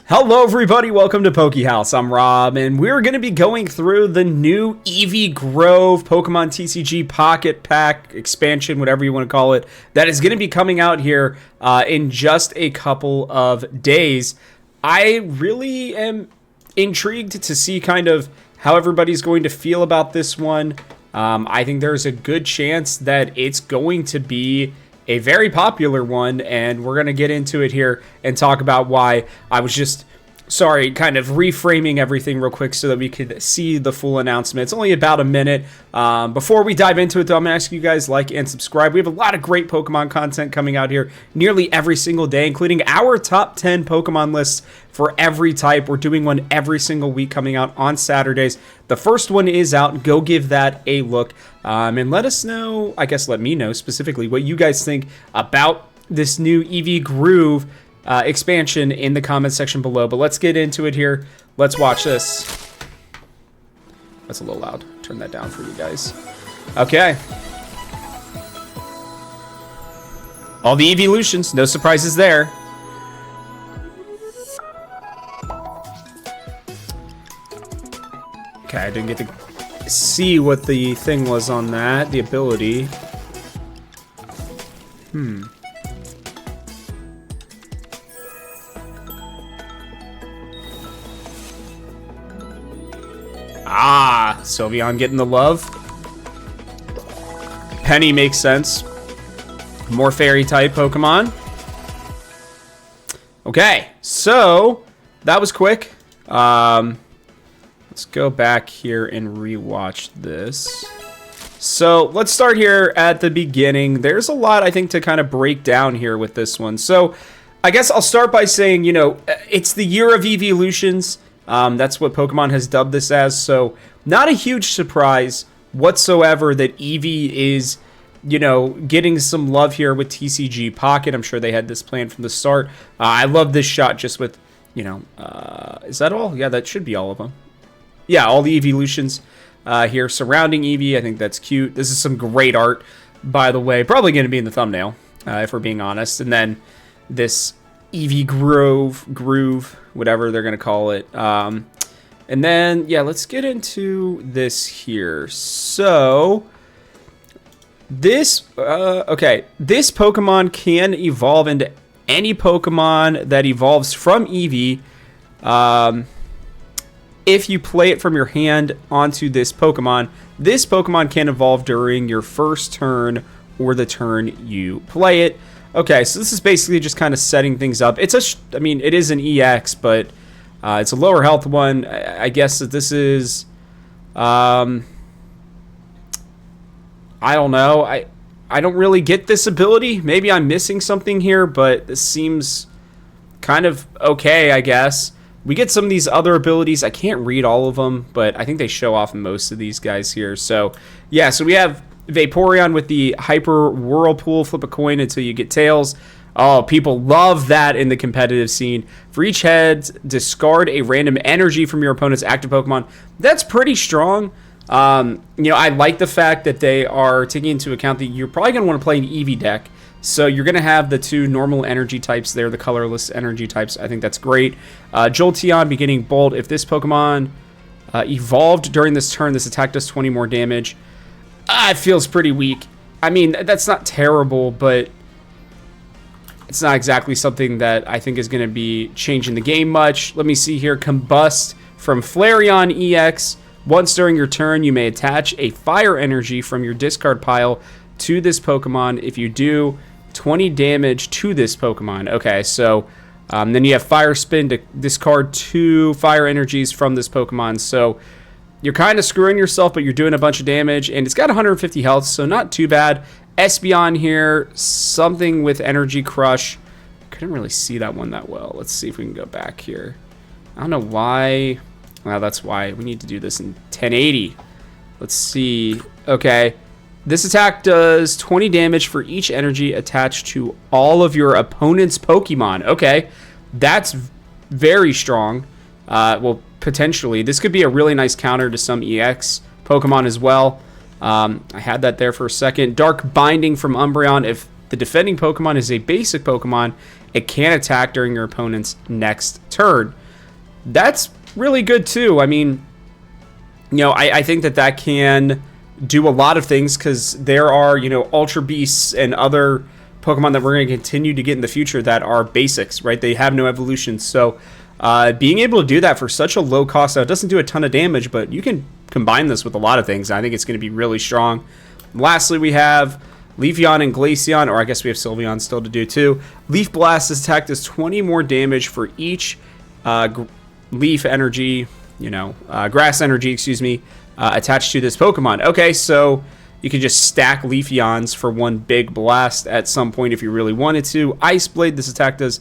Hello everybody, welcome to Haus. I'm Rob, and we're going to be going through the new Eevee Grove Pokemon TCG Pocket Pack expansion, whatever you want to call it, that is going to be coming out here in just a couple of days. I really am intrigued to see kind of how everybody's going to feel about this one. I think there's a good chance that it's going to be a very popular one, and we're going to get into it here and talk about why. I was just, kind of reframing everything real quick so that we could see the full announcement. It's only about a minute. Before we dive into it, though, I'm going to ask you guys like and subscribe. We have a lot of great Pokemon content coming out here nearly every single day, including our top 10 Pokemon lists for every type. We're doing one every single week coming out on Saturdays. The first one is out. Go give that a look. And let us know, I guess let me know specifically what you guys think about this new Eevee Grove expansion in the comments section below. But let's get into it here. Let's watch this. That's a little loud. Turn that down for you guys. Okay. All the Eeveelutions, no surprises there. Okay, I didn't get to see what the thing was on that, the ability. Sylveon getting the love. Penny makes sense. More fairy type Pokemon. Okay, so that was quick. Let's go back here and rewatch this. So let's start here at the beginning. There's a lot, I think, to kind of break down here with this one. So I guess I'll start by saying, you know, it's the year of Eeveelutions. That's what Pokemon has dubbed this as. So not a huge surprise whatsoever that Eevee is, you know, getting some love here with TCG Pocket. I'm sure they had this plan from the start. I love this shot just with, you know, is that all? Yeah, that should be all of them. Yeah, all the Eeveelutions here surrounding Eevee. I think that's cute. This is some great art, by the way. Probably going to be in the thumbnail, if we're being honest. And then this Eevee Grove, whatever they're going to call it. And then, yeah, let's get into this here. So, this, this Pokemon can evolve into any Pokemon that evolves from Eevee. If you play it from your hand onto this Pokemon can evolve during your first turn or the turn you play it. Okay, so this is basically just kind of setting things up. It's I mean, it is an EX, but it's a lower health one. I guess that this is, I don't know. I don't really get this ability. Maybe I'm missing something here, but this seems kind of okay, I guess. We get some of these other abilities. I can't read all of them, but I think they show off most of these guys here. So, yeah, so we have Vaporeon with the Hyper Whirlpool. Flip a coin until you get tails. Oh, people love that in the competitive scene. For each head, discard a random energy from your opponent's active Pokemon. That's pretty strong. You know, I like the fact that they are taking into account that you're probably going to want to play an Eevee deck. So you're going to have the two normal energy types there, the colorless energy types. I think that's great. Jolteon beginning Bolt. If this Pokemon evolved during this turn, this attack does 20 more damage. It feels pretty weak. I mean, that's not terrible, but it's not exactly something that I think is going to be changing the game much. Let me see here. Combust from Flareon EX. Once during your turn, you may attach a fire energy from your discard pile to this Pokemon. If you do, 20 damage to this Pokemon. Okay, so then you have Fire Spin to discard 2 fire energies from this Pokemon. So you're kind of screwing yourself, but you're doing a bunch of damage. And it's got 150 health, so not too bad. Espeon here, something with Energy Crush. Couldn't really see that one that well. Let's see if we can go back here. I don't know why. Well, that's why we need to do this in 1080. Let's see. Okay. This attack does 20 damage for each energy attached to all of your opponent's Pokemon. Okay. That's very strong. Well, potentially. This could be a really nice counter to some EX Pokemon as well. I had that there for a second. Dark Binding from Umbreon. If the defending Pokemon is a basic Pokemon it can attack during your opponent's next turn. That's really good too. I mean, you know, I think that can do a lot of things, because there are, you know, Ultra Beasts and other Pokemon that we're going to continue to get in the future that are basics, right? They have no evolution. So being able to do that for such a low cost, now it doesn't do a ton of damage, but you can combine this with a lot of things. I think it's going to be really strong. Lastly, we have Leafeon and Glaceon, or I guess we have Sylveon still to do too. Leaf Blast is attack does 20 more damage for each leaf energy, you know, grass energy, excuse me, attached to this Pokemon. Okay, so you can just stack Leafeons for one big blast at some point if you really wanted to. Ice Blade, this attack does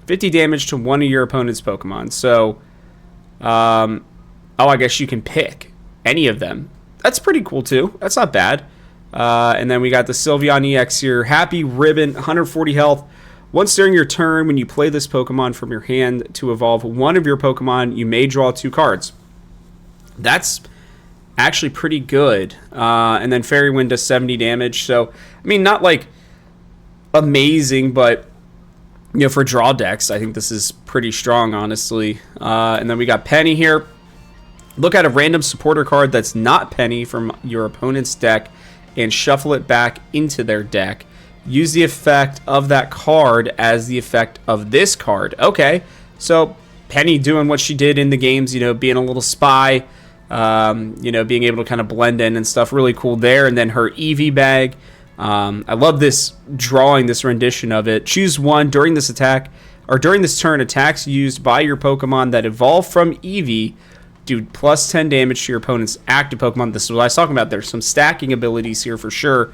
50 damage to one of your opponent's Pokemon. So, oh, I guess you can pick any of them. That's pretty cool too. That's not bad. And then we got the Sylveon EX here. Happy Ribbon, 140 health. Once during your turn, when you play this Pokemon from your hand to evolve one of your Pokemon, you may draw 2 cards. That's actually pretty good. And then Fairy Wind does 70 damage. So, I mean, not like amazing, but, you know, for draw decks, I think this is pretty strong, honestly. And then we got Penny here. Look at a random supporter card that's not Penny from your opponent's deck and shuffle it back into their deck. Use the effect of that card as the effect of this card. Okay, so Penny doing what she did in the games, you know, being a little spy, you know, being able to kind of blend in and stuff. Really cool there. And then her Eevee bag. I love this drawing, this rendition of it. Choose one during this attack, or during this turn, attacks used by your Pokemon that evolve from Eevee do plus 10 damage to your opponent's active Pokemon. This is what I was talking about. There's some stacking abilities here for sure.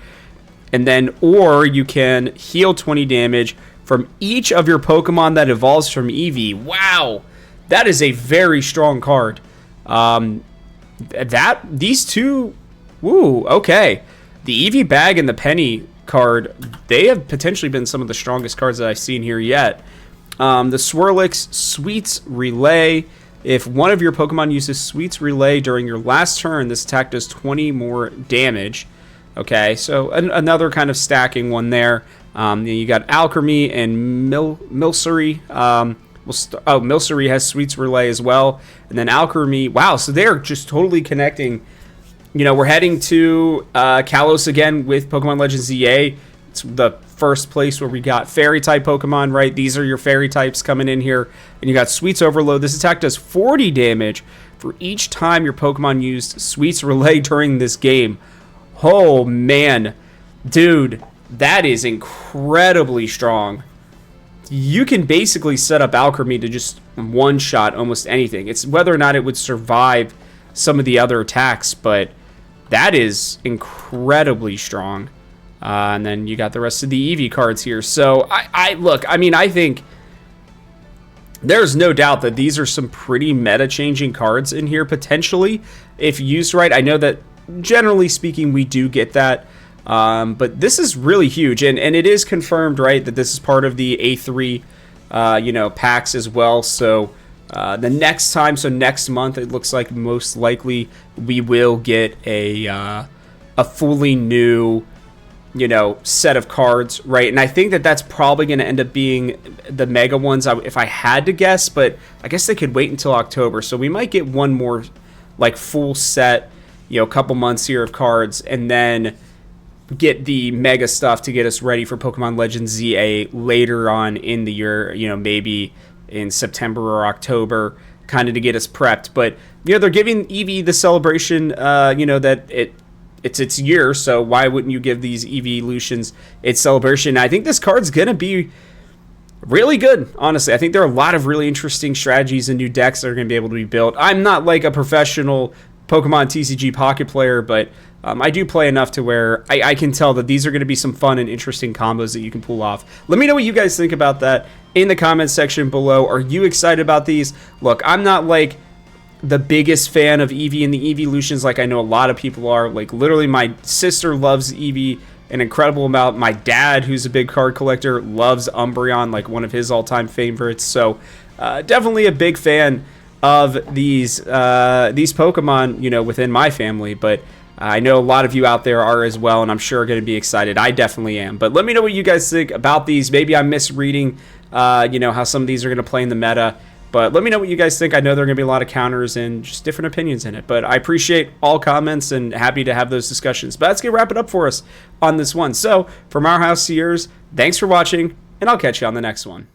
And then, or you can heal 20 damage from each of your Pokemon that evolves from Eevee. Wow, that is a very strong card. These two, woo, okay. The Eevee bag and the Penny card, they have potentially been some of the strongest cards that I've seen here yet. The Swirlix Sweets Relay. If one of your Pokemon uses Sweets Relay during your last turn, this attack does 20 more damage. Okay, so another kind of stacking one there. Then you got Alchemy and Milcery. Milcery has Sweets Relay as well. And then Alchemy, wow, so they're just totally connecting. You know, we're heading to Kalos again with Pokemon Legends ZA. It's the first place where we got Fairy-type Pokemon, right? These are your Fairy types coming in here. And you got Sweets Overload. This attack does 40 damage for each time your Pokemon used Sweets Relay during this game. Oh, man. Dude, that is incredibly strong. You can basically set up Alchemy to just one-shot almost anything. It's whether or not it would survive some of the other attacks, but that is incredibly strong. And then you got the rest of the Eevee cards here. So, I think there's no doubt that these are some pretty meta-changing cards in here, potentially, if used right. I know that, generally speaking, we do get that. But this is really huge. And it is confirmed, right, that this is part of the A3, packs as well. So, the next time, so next month, it looks like most likely we will get a fully new, set of cards, right? And I think that that's probably going to end up being the mega ones, if I had to guess, but I guess they could wait until October. So we might get one more, like, full set, couple months here of cards, and then get the mega stuff to get us ready for Pokemon Legends ZA later on in the year, maybe in September or October, kind of to get us prepped. But, they're giving Eevee the celebration, that it's its year, so why wouldn't you give these Eeveelutions its celebration? I think this card's going to be really good, honestly. I think there are a lot of really interesting strategies and new decks that are going to be able to be built. I'm not like a professional Pokemon TCG Pocket player, but I do play enough to where I can tell that these are going to be some fun and interesting combos that you can pull off. Let me know what you guys think about that in the comments section below. Are you excited about these? Look, I'm not like the biggest fan of Eevee and the Eeveelutions like I know a lot of people are. Like, literally, my sister loves Eevee an incredible amount. My dad, who's a big card collector, loves Umbreon, like one of his all-time favorites. So, definitely a big fan of these Pokemon, within my family. But I know a lot of you out there are as well, and I'm sure going to be excited. I definitely am. But let me know what you guys think about these. Maybe I'm misreading, how some of these are going to play in the meta. But let me know what you guys think. I know there are going to be a lot of counters and just different opinions in it. But I appreciate all comments and happy to have those discussions. But that's going to wrap it up for us on this one. So from our house to yours, thanks for watching, and I'll catch you on the next one.